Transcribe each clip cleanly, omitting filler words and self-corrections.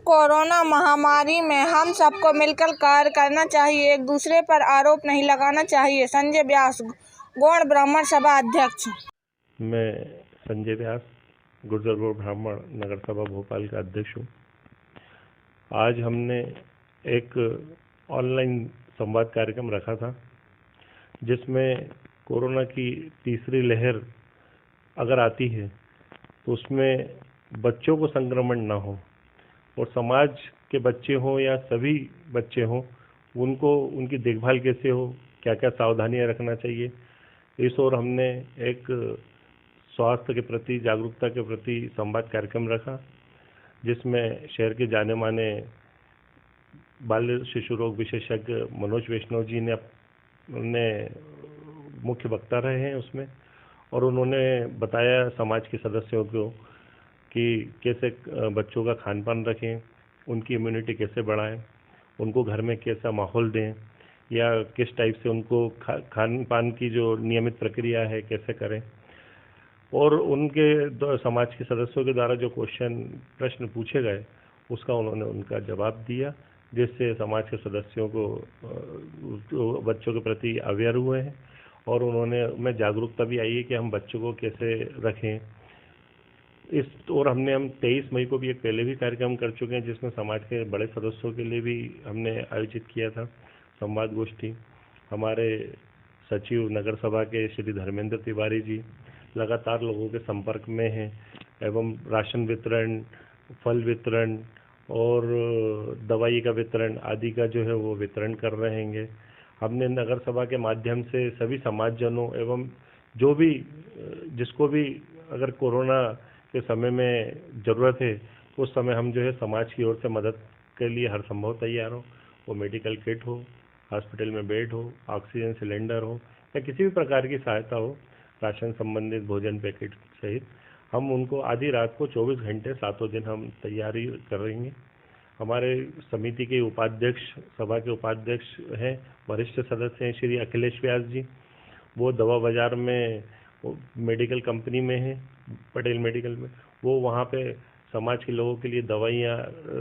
Corona महामारी में हम सबको मिलकर कार्य करना चाहिए, एक दूसरे पर आरोप नहीं लगाना चाहिए। संजय व्यास, गौड़ ब्राह्मण सभा अध्यक्ष। मैं संजय व्यास, गुर्जर गौड़ ब्राह्मण नगर सभा भोपाल का अध्यक्ष हूँ। आज हमने एक ऑनलाइन संवाद कार्यक्रम रखा था, जिसमें कोरोना की तीसरी लहर अगर आती है तो उसमें बच्चों को संक्रमण ना हो और समाज के बच्चे हों या सभी बच्चे हों, उनको उनकी देखभाल कैसे हो, क्या क्या सावधानियां रखना चाहिए, इस ओर हमने एक स्वास्थ्य के प्रति, जागरूकता के प्रति संवाद कार्यक्रम रखा, जिसमें शहर के जाने माने बाल शिशु रोग विशेषज्ञ मनोज वैष्णव जी ने मुख्य वक्ता रहे हैं उसमें, और उन्होंने बताया समाज के सदस्यों को कि कैसे बच्चों का खान पान रखें, उनकी इम्यूनिटी कैसे बढ़ाएं, उनको घर में कैसा माहौल दें या किस टाइप से उनको खान पान की जो नियमित प्रक्रिया है कैसे करें। और उनके समाज के सदस्यों के द्वारा जो प्रश्न पूछे गए उसका उन्होंने उनका जवाब दिया, जिससे समाज के सदस्यों को बच्चों के प्रति अवेयर हुए हैं और उन्होंने जागरूकता भी आई है कि हम बच्चों को कैसे रखें। और हम 23 मई को भी एक पहले भी कार्यक्रम कर चुके हैं, जिसमें समाज के बड़े सदस्यों के लिए भी हमने आयोजित किया था संवाद गोष्ठी। हमारे सचिव नगर सभा के श्री धर्मेंद्र तिवारी जी लगातार लोगों के संपर्क में हैं एवं राशन वितरण, फल वितरण और दवाई का वितरण आदि का जो है वो वितरण कर रहे हैं। हमने नगर सभा के माध्यम से सभी समाजजनों एवं जो भी जिसको भी अगर कोरोना के समय में ज़रूरत है उस समय हम जो है समाज की ओर से मदद के लिए हर संभव तैयार हो। वो मेडिकल किट हो, हॉस्पिटल में बेड हो, ऑक्सीजन सिलेंडर हो या किसी भी प्रकार की सहायता हो, राशन संबंधित भोजन पैकेट सहित हम उनको आधी रात को 24 घंटे 7 दिन हम तैयारी कर रहे हैं। हमारे समिति के उपाध्यक्ष, सभा के उपाध्यक्ष हैं, वरिष्ठ सदस्य हैं श्री अखिलेश व्यास जी। वो दवा बाजार में मेडिकल कंपनी में है, पटेल मेडिकल में। वो वहाँ पे समाज के लोगों के लिए दवाइयाँ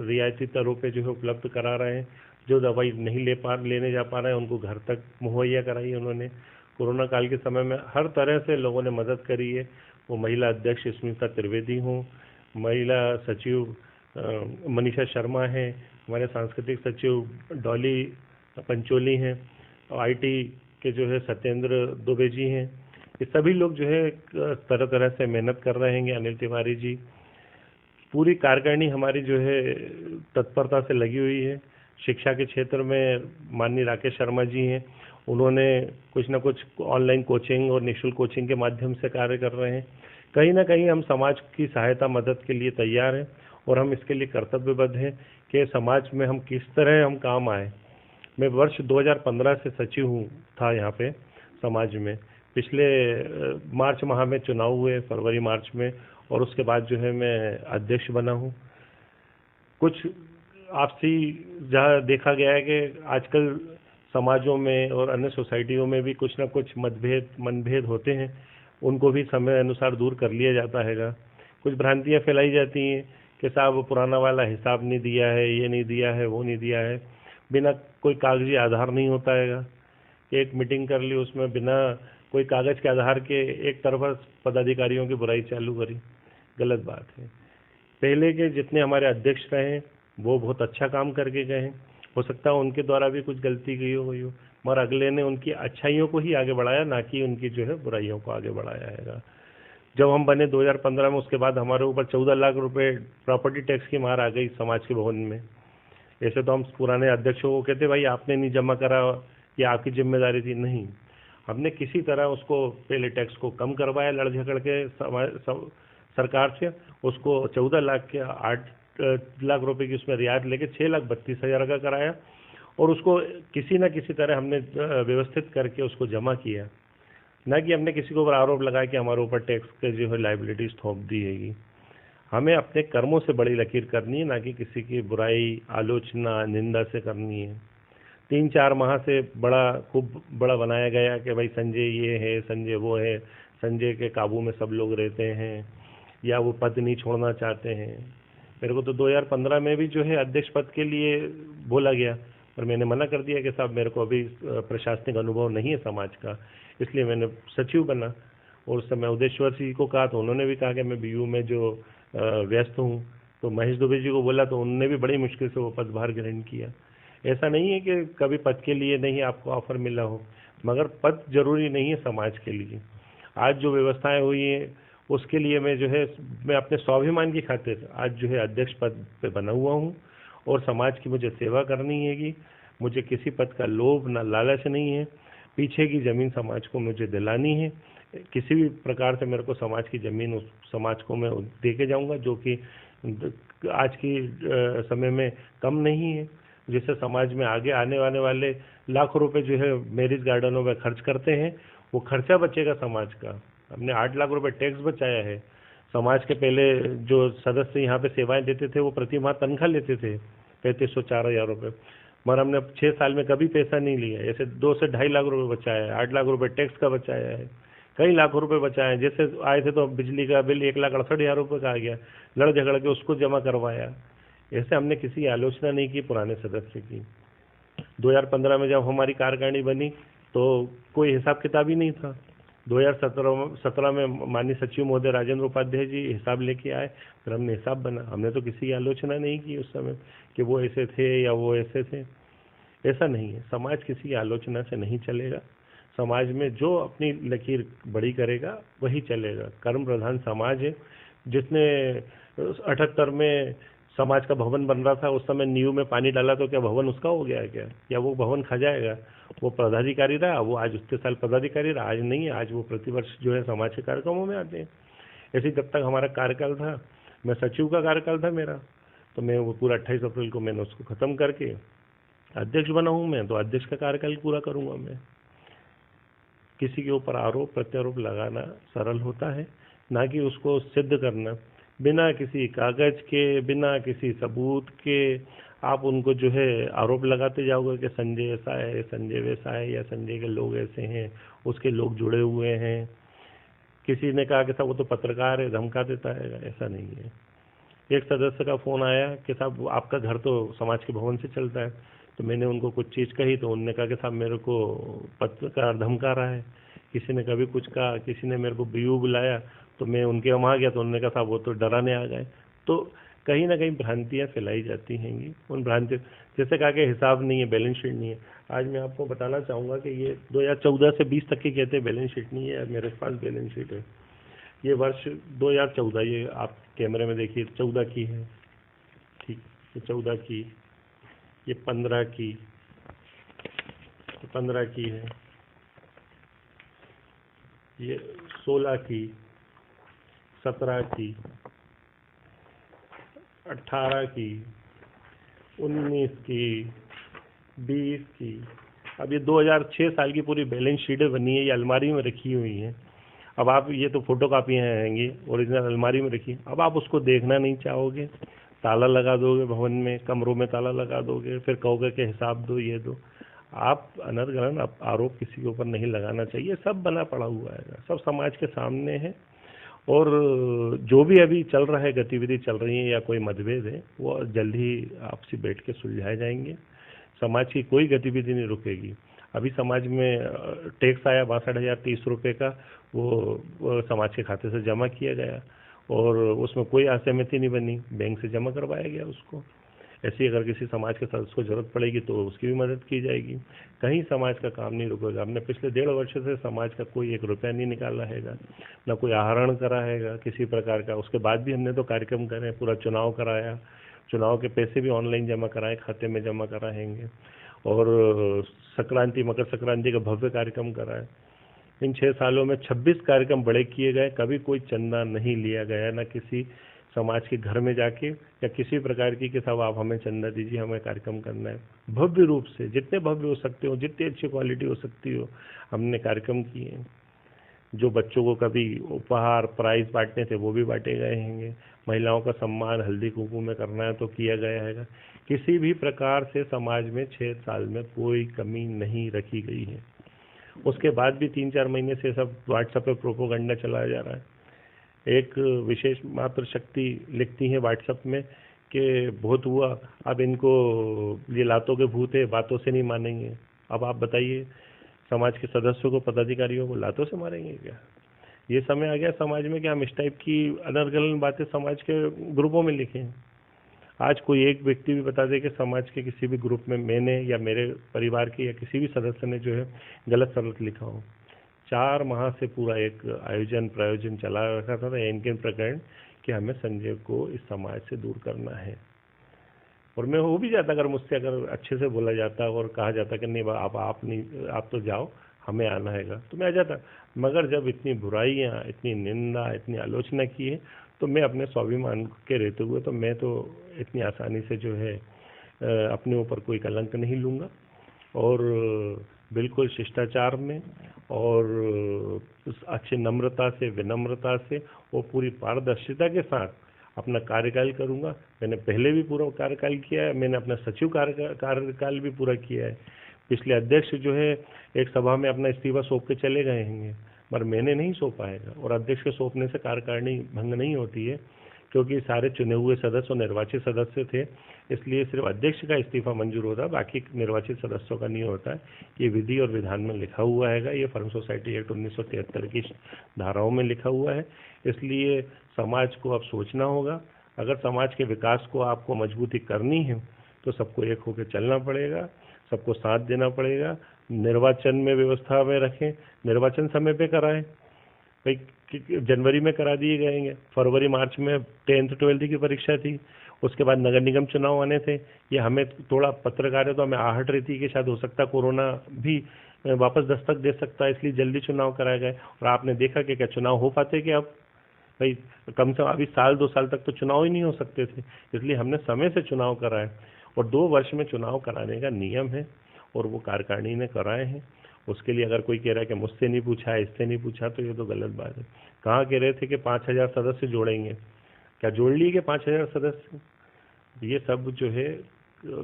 रियायती दरों पे जो है उपलब्ध करा रहे हैं। जो दवाई नहीं लेने जा पा रहे हैं उनको घर तक मुहैया कराई उन्होंने। कोरोना काल के समय में हर तरह से लोगों ने मदद करी है। वो महिला अध्यक्ष स्मिता त्रिवेदी हों, महिला सचिव मनीषा शर्मा हैं, हमारे सांस्कृतिक सचिव डॉली पंचोली हैं, IT के जो है सत्येंद्र दुबे जी हैं। ये सभी लोग जो है तरह तरह से मेहनत कर रहे हैं। अनिल तिवारी जी, पूरी कार्यकारिणी हमारी जो है तत्परता से लगी हुई है। शिक्षा के क्षेत्र में माननीय राकेश शर्मा जी हैं, उन्होंने कुछ ना कुछ ऑनलाइन कोचिंग और निःशुल्क कोचिंग के माध्यम से कार्य कर रहे हैं। कहीं ना कहीं हम समाज की सहायता मदद के लिए तैयार हैं और हम इसके लिए कर्तव्यबद्ध हैं कि समाज में हम किस तरह हम काम आए। मैं वर्ष 2015 से सचिव था यहाँ पे समाज में। पिछले मार्च माह में चुनाव हुए, फरवरी मार्च में, और उसके बाद जो है मैं अध्यक्ष बना हूँ। कुछ आपसी जहाँ देखा गया है कि आजकल समाजों में और अन्य सोसाइटियों में भी कुछ ना कुछ मनभेद होते हैं, उनको भी समय अनुसार दूर कर लिया जाता है। कुछ भ्रांतियाँ फैलाई जाती हैं कि साहब पुराना वाला हिसाब नहीं दिया है, ये नहीं दिया है, वो नहीं दिया है, बिना कोई कागजी आधार नहीं होता है कि एक मीटिंग कर ली, उसमें बिना कोई कागज के आधार के एक तरफा पदाधिकारियों की बुराई चालू करी, गलत बात है। पहले के जितने हमारे अध्यक्ष रहे वो बहुत अच्छा काम करके गए हैं। हो सकता है उनके द्वारा भी कुछ गलती गई हो, मगर अगले ने उनकी अच्छाइयों को ही आगे बढ़ाया, ना कि उनकी जो है बुराइयों को आगे बढ़ाया है। जब हम बने 2015 में, उसके बाद हमारे ऊपर 14 लाख रुपए प्रॉपर्टी टैक्स की मार आ गई समाज के भवन में। ऐसे तो हम पुराने अध्यक्षों को कहते भाई आपने नहीं जमा करा, ये आपकी जिम्मेदारी थी। नहीं, हमने किसी तरह उसको पहले टैक्स को कम करवाया लड़ झगड़ के सरकार से। उसको 14 लाख के 8 लाख रुपए की उसमें रियायत लेके 6,32,000 का कराया और उसको किसी न किसी तरह हमने व्यवस्थित करके उसको जमा किया। ना कि हमने किसी के ऊपर आरोप लगाया कि हमारे ऊपर टैक्स के जो है लाइबिलिटीज थोप दी है। हमें अपने कर्मों से बड़ी लकीर करनी है, ना कि किसी की बुराई, आलोचना, निंदा से करनी है। 3-4 माह से खूब बड़ा बनाया गया कि भाई संजय ये है, संजय वो है, संजय के काबू में सब लोग रहते हैं या वो पद नहीं छोड़ना चाहते हैं। मेरे को तो 2015 में भी जो है अध्यक्ष पद के लिए बोला गया, पर मैंने मना कर दिया कि साहब मेरे को अभी प्रशासनिक अनुभव नहीं है समाज का, इसलिए मैंने सचिव बना। और उस समय उदेश्वर जी को कहा तो उन्होंने भी कहा कि मैं बीयू में जो व्यस्त हूँ। तो महेश दुबे जी को बोला तो उन्होंने भी बड़ी मुश्किल से वो पदभार ग्रहण किया। ऐसा नहीं है कि कभी पद के लिए नहीं आपको ऑफर मिला हो, मगर पद जरूरी नहीं है समाज के लिए। आज जो व्यवस्थाएं हुई हैं उसके लिए मैं अपने स्वाभिमान की खातिर आज जो है अध्यक्ष पद पे बना हुआ हूँ, और समाज की मुझे सेवा करनी है कि मुझे किसी पद का लोभ ना लालच नहीं है। पीछे की जमीन समाज को मुझे दिलानी है, किसी भी प्रकार से मेरे को समाज की जमीन उस समाज को मैं दे के जाऊंगा, जो कि आज की समय में कम नहीं है, जिससे समाज में आगे आने वाले लाखों रुपए जो है मैरिज गार्डनों में खर्च करते हैं, वो खर्चा बचेगा समाज का। हमने 8 लाख रुपए टैक्स बचाया है। समाज के पहले जो सदस्य यहाँ पे सेवाएं देते थे वो प्रति माह तनख्वाह लेते थे 3500 4000 रुपये, मगर हमने 6 साल में कभी पैसा नहीं लिया। ऐसे 2 से 2.5 लाख रुपए बचाया है, 8 लाख रुपए टैक्स का बचाया है, कई लाखों रुपए बचाए हैं। जैसे आए थे तो बिजली का बिल 1,68,000 रुपये का आ गया, लड़ झगड़ के उसको जमा करवाया। ऐसे हमने किसी आलोचना नहीं की पुराने सदस्य की। 2015 में जब हमारी कार्यकारिणी बनी तो कोई हिसाब किताब ही नहीं था। 2017 में माननीय सचिव महोदय राजेंद्र उपाध्याय जी हिसाब लेके आए, फिर हमने हिसाब बना। हमने तो किसी की आलोचना नहीं की उस समय कि वो ऐसे थे या वो ऐसे थे, ऐसा नहीं है। समाज किसी की आलोचना से नहीं चलेगा। समाज में जो अपनी लकीर बड़ी करेगा वही चलेगा। कर्म प्रधान समाज है। जिसने 78 में समाज का भवन बन रहा था उस समय नींव में पानी डाला तो क्या भवन उसका हो गया क्या, या वो भवन खा जाएगा? वो पदाधिकारी रहा, वो आज उतने साल पदाधिकारी रहा, आज नहीं है। आज वो प्रतिवर्ष जो है समाज के कार्यक्रमों में आते हैं। ऐसे जब तक हमारा कार्यकाल था, मैं सचिव का कार्यकाल था मेरा, तो मैं वो पूरा 28 अप्रैल को मैंने उसको खत्म करके अध्यक्ष बना हूँ। मैं तो अध्यक्ष का कार्यकाल पूरा करूंगा। मैं किसी के ऊपर आरोप प्रत्यारोप लगाना सरल होता है, ना कि उसको सिद्ध करना। बिना किसी कागज के, बिना किसी सबूत के आप उनको जो है आरोप लगाते जाओगे कि संजय ऐसा है, संजय वैसा है, या संजय के लोग ऐसे हैं, उसके लोग जुड़े हुए हैं। किसी ने कहा कि साहब वो तो पत्रकार है, धमका देता है, ऐसा नहीं है। एक सदस्य का फोन आया कि साहब आपका घर तो समाज के भवन से चलता है, तो मैंने उनको कुछ चीज़ कही तो उन्होंने कहा कि साहब मेरे को पत्रकार धमका रहा है। किसी ने कभी कुछ कहा, किसी ने मेरे को बीयू बुलाया तो मैं उनके वहाँ गया तो उन्होंने कहा साहब वो तो डराने आ गए। तो कहीं ना कहीं भ्रांतियाँ फैलाई जाती हैंगी। उन भ्रांति जैसे कहा कि हिसाब नहीं है, बैलेंस शीट नहीं है। आज मैं आपको बताना चाहूँगा कि ये 2014 से 20 तक की कहते हैं बैलेंस शीट नहीं है, मेरे पास बैलेंस शीट है। ये वर्ष 2014, ये आप कैमरे में देखिए 14 की है, ठीक, ये 14 की, ये 15 की, 15 की है, ये 16 की, 17 की, 18 की, 19 की, 20 की। अब ये 2006 साल की पूरी बैलेंस शीटें बनी है, ये अलमारी में रखी हुई हैं। अब आप ये तो फोटो कापियाँ आएंगी, ओरिजिनल अलमारी में रखी। अब आप उसको देखना नहीं चाहोगे, ताला लगा दोगे, भवन में कमरों में ताला लगा दोगे, फिर कहोगे कि हिसाब दो, ये दो। आप अनर्गल आरोप किसी के ऊपर नहीं लगाना चाहिए। सब बना पड़ा हुआ है, सब समाज के सामने है। और जो भी अभी चल रहा है, गतिविधि चल रही है या कोई मतभेद है, वो जल्द ही आपसी बैठ के सुलझाए जाएंगे। समाज की कोई गतिविधि नहीं रुकेगी। अभी समाज में टैक्स आया 62,030 रुपये का, वो समाज के खाते से जमा किया गया और उसमें कोई असहमति नहीं बनी, बैंक से जमा करवाया गया उसको। ऐसे ही अगर किसी समाज के सदस्य को जरूरत पड़ेगी तो उसकी भी मदद की जाएगी। कहीं समाज का काम नहीं रुकेगा। हमने पिछले 1.5 वर्ष से समाज का कोई 1 रुपया नहीं निकाला हैगा, ना कोई आहरण करा हैगा किसी प्रकार का। उसके बाद भी हमने तो कार्यक्रम करे, पूरा चुनाव कराया, चुनाव के पैसे भी ऑनलाइन जमा कराए, खाते में जमा कराएंगे, और संक्रांति, मकर संक्रांति का भव्य कार्यक्रम कराए। इन 6 सालों में 26 कार्यक्रम बड़े किए गए, कभी कोई चंदा नहीं लिया गया, ना किसी समाज के घर में जाके या किसी प्रकार की कि साहब आप हमें चंदा दीजिए, हमें कार्यक्रम करना है। भव्य रूप से, जितने भव्य हो सकते हो, जितनी अच्छी क्वालिटी हो सकती हो, हमने कार्यक्रम किए हैं। जो बच्चों को कभी उपहार प्राइज बांटने थे वो भी बांटे गए हैं। महिलाओं का सम्मान हल्दी कुमकुम में करना है तो किया गया है। किसी भी प्रकार से समाज में 6 साल में कोई कमी नहीं रखी गई है। उसके बाद भी 3-4 महीने से सब व्हाट्सएप पे प्रोपोगंडा चलाया जा रहा है। एक विशेष मात्र शक्ति लिखती है व्हाट्सएप में कि बहुत हुआ, अब इनको ये लातों के भूत है, बातों से नहीं मानेंगे। अब आप बताइए, समाज के सदस्यों को, पदाधिकारियों को लातों से मारेंगे क्या? ये समय आ गया समाज में कि हम इस टाइप की अनर्गल बातें समाज के ग्रुपों में लिखें। आज कोई एक व्यक्ति भी बता दे कि समाज के किसी भी ग्रुप में मैंने या मेरे परिवार के या किसी भी सदस्य ने जो है गलत सलत लिखा हो। 4 माह से पूरा एक आयोजन प्रयोजन चला रखा था इनके प्रकरण कि हमें संजय को इस समाज से दूर करना है। और मैं हो भी जाता अगर मुझसे अगर अच्छे से बोला जाता और कहा जाता कि नहीं आप नहीं, आप तो जाओ, हमें आना हैगा, तो मैं आ जाता। मगर जब इतनी बुराइयां, इतनी निंदा, इतनी आलोचना की है, तो मैं अपने स्वाभिमान के रहते हुए तो मैं तो इतनी आसानी से जो है अपने ऊपर कोई कलंक नहीं लूँगा। और बिल्कुल शिष्टाचार में और उस अच्छी नम्रता से, विनम्रता से और पूरी पारदर्शिता के साथ अपना कार्यकाल करूंगा। मैंने पहले भी पूरा कार्यकाल किया है, मैंने अपना सचिव कार्यकाल भी पूरा किया है। पिछले अध्यक्ष जो है एक सभा में अपना इस्तीफा सौंप के चले गए हैं, पर मैंने नहीं सौंपा है। और अध्यक्ष के सौंपने से कार्यकारिणी भंग नहीं होती है, क्योंकि सारे चुने हुए सदस्य और निर्वाचित सदस्य थे, इसलिए सिर्फ अध्यक्ष का इस्तीफा मंजूर होता है, बाकी निर्वाचित सदस्यों का नहीं होता है। ये विधि और विधान में लिखा हुआ है, ये फर्म सोसाइटी एक्ट 1973 की धाराओं में लिखा हुआ है। इसलिए समाज को अब सोचना होगा, अगर समाज के विकास को आपको मजबूती करनी है तो सबको एक होकर चलना पड़ेगा, सबको साथ देना पड़ेगा। निर्वाचन में व्यवस्था में रखें, निर्वाचन समय पे कराएं। भाई जनवरी में करा दिए जाएंगे, फरवरी मार्च में 10th 12th की परीक्षा थी, उसके बाद नगर निगम चुनाव आने थे। ये हमें थोड़ा पत्रकारिता तो हमें आहट रहती कि शायद हो सकता है कोरोना भी वापस दस्तक दे सकता है, इसलिए जल्दी चुनाव कराए गए। और आपने देखा कि क्या चुनाव हो पाते कि अब भाई कम से कम अभी साल 2 साल तक तो चुनाव ही नहीं हो सकते थे, इसलिए हमने समय से चुनाव कराए। और 2 वर्ष में चुनाव कराने का नियम है और वो कार्यकारिणी ने कराए हैं। उसके लिए अगर कोई कह रहा है कि मुझसे नहीं पूछा है, इससे नहीं पूछा, तो ये तो गलत बात है। कहाँ कह रहे थे कि 5000 सदस्य जोड़ेंगे, क्या जोड़ लिए कि 5000 सदस्य? ये सब जो है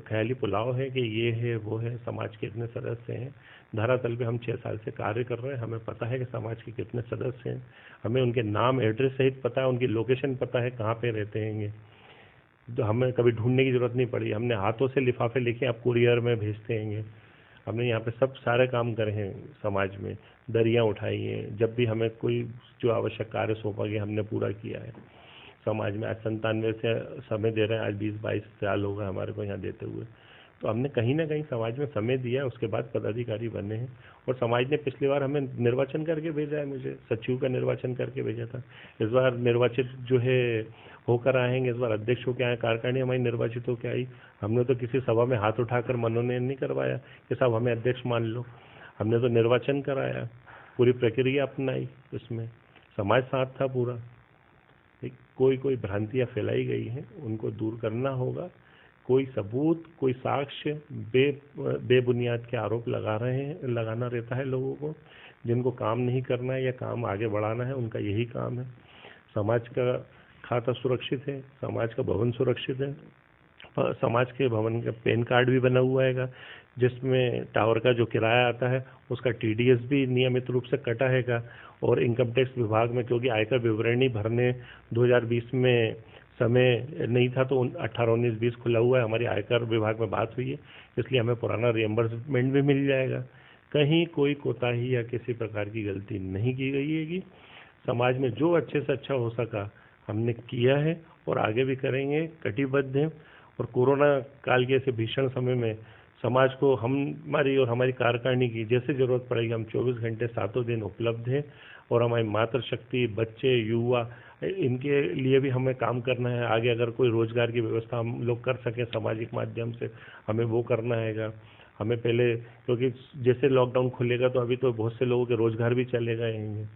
ख्याली पुलाव है कि ये है वो है। समाज के इतने सदस्य हैं, धरातल पे हम 6 साल से कार्य कर रहे हैं, हमें पता है कि समाज के कितने सदस्य हैं, हमें उनके नाम एड्रेस सहित पता है, उनकी लोकेशन पता है, कहाँ पे रहते हैं। तो हमें कभी ढूंढने की जरूरत नहीं पड़ी, हमने हाथों से लिफाफे लिखे, अब कुरियर में भेजते हैं। हमने यहाँ पे सब सारे काम करे हैं, समाज में दरियाँ उठाई हैं, जब भी हमें कोई जो आवश्यक कार्य सौंपा गया हमने पूरा किया है। समाज में आज 97 से समय दे रहे हैं, आज 20-22 साल हो गए हमारे को यहाँ देते हुए। तो हमने कहीं ना कहीं समाज में समय दिया, उसके बाद पदाधिकारी बने हैं। और समाज ने पिछली बार हमें निर्वाचन करके भेजा है, मुझे सचिव का निर्वाचन करके भेजा था। इस बार निर्वाचित जो है होकर आएंगे, इस बार अध्यक्ष होकर आए, कार्यकारिणी हमारी निर्वाचित होकर आई। हमने तो किसी सभा में हाथ उठाकर मनोनयन नहीं करवाया कि साहब हमें अध्यक्ष मान लो, हमने तो निर्वाचन कराया, पूरी प्रक्रिया अपनाई, उसमें समाज साथ था पूरा। कोई भ्रांतियां फैलाई गई हैं, उनको दूर करना होगा। कोई सबूत, कोई साक्ष्य बेबुनियाद के आरोप लगाना रहता है लोगों को, जिनको काम नहीं करना है या काम आगे बढ़ाना है, उनका यही काम है। समाज का खाता सुरक्षित है, समाज का भवन सुरक्षित है, समाज के भवन का पैन कार्ड भी बना हुआ है, जिसमें टावर का जो किराया आता है उसका TDS भी नियमित रूप से कटा है। और इनकम टैक्स विभाग में, क्योंकि आयकर विवरणी भरने 2020 में समय नहीं था, तो 18, 19, 20 खुला हुआ है, हमारी आयकर विभाग में बात हुई है, इसलिए हमें पुराना रिएम्बर्समेंट भी मिल जाएगा। कहीं कोई कोताही या किसी प्रकार की गलती नहीं की गई है। समाज में जो अच्छे से अच्छा हो सका हमने किया है और आगे भी करेंगे, कटिबद्ध हैं। और कोरोना काल के ऐसे भीषण समय में समाज को हमारी और हमारी कार्यकारिणी की जैसे जरूरत पड़ेगी, हम 24 घंटे 7 दिन उपलब्ध हैं। और हमारी मातृशक्ति, बच्चे, युवा, इनके लिए भी हमें काम करना है। आगे अगर कोई रोजगार की व्यवस्था हम लोग कर सकें सामाजिक माध्यम से, हमें वो करना है। हमें पहले, क्योंकि जैसे लॉकडाउन खुलेगा तो अभी तो बहुत से लोगों के रोजगार भी चले गए हैं।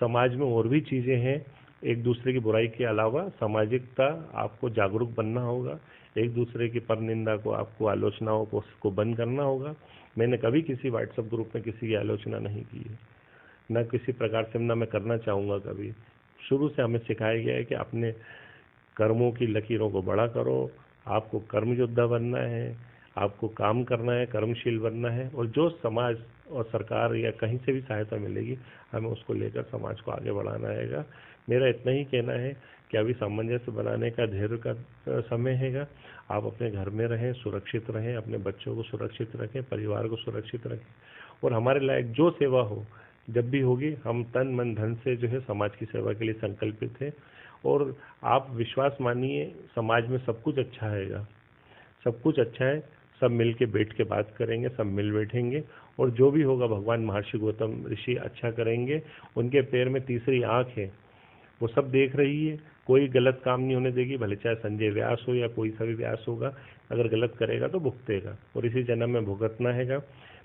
समाज में और भी चीज़ें हैं, एक दूसरे की बुराई के अलावा सामाजिकता, आपको जागरूक बनना होगा, एक दूसरे की परनिंदा को, आपको आलोचनाओं को उसको बंद करना होगा। मैंने कभी किसी व्हाट्सएप ग्रुप में किसी की आलोचना नहीं की है, न किसी प्रकार से, न मैं करना चाहूँगा कभी। शुरू से हमें सिखाया गया है कि अपने कर्मों की लकीरों को बड़ा करो, आपको कर्म योद्धा बनना है, आपको काम करना है, कर्मशील बनना है। और जो समाज और सरकार या कहीं से भी सहायता मिलेगी, हमें उसको लेकर समाज को आगे बढ़ाना है। मेरा इतना ही कहना है कि अभी सामंजस्य बनाने का धैर्य का समय हैगा। आप अपने घर में रहें, सुरक्षित रहें, अपने बच्चों को सुरक्षित रखें, परिवार को सुरक्षित रखें, और हमारे लायक जो सेवा हो जब भी होगी, हम तन मन धन से जो है समाज की सेवा के लिए संकल्पित हैं। और आप विश्वास मानिए, समाज में सब कुछ अच्छा हैगा, सब कुछ अच्छा है। सब मिल के बैठ के बात करेंगे, सब मिल बैठेंगे, और जो भी होगा भगवान महर्षि गौतम ऋषि अच्छा करेंगे। उनके पैर में तीसरी आंख है, वो सब देख रही है, कोई गलत काम नहीं होने देगी, भले चाहे संजय व्यास हो या कोई सा भी व्यास होगा। अगर गलत करेगा तो भुगतेगा, और इसी जन्म में भुगतना हैगा।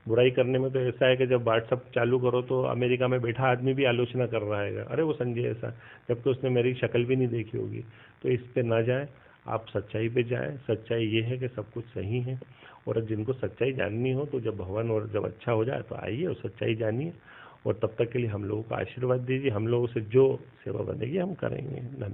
बुराई करने में तो ऐसा है कि जब व्हाट्सअप चालू करो तो अमेरिका में बैठा आदमी भी आलोचना कर रहा है, अरे वो संजय ऐसा, जबकि उसने मेरी शक्ल भी नहीं देखी होगी। तो इस पे ना जाए, आप सच्चाई पे जाएं। सच्चाई ये है कि सब कुछ सही है, और जिनको सच्चाई जाननी हो तो जब भगवान और जब अच्छा हो जाए तो आइए और सच्चाई जानिए। और तब तक के लिए हम लोगों को आशीर्वाद दीजिए। हम लोगों से जो सेवा बनेगी हम करेंगे। धन्यवाद।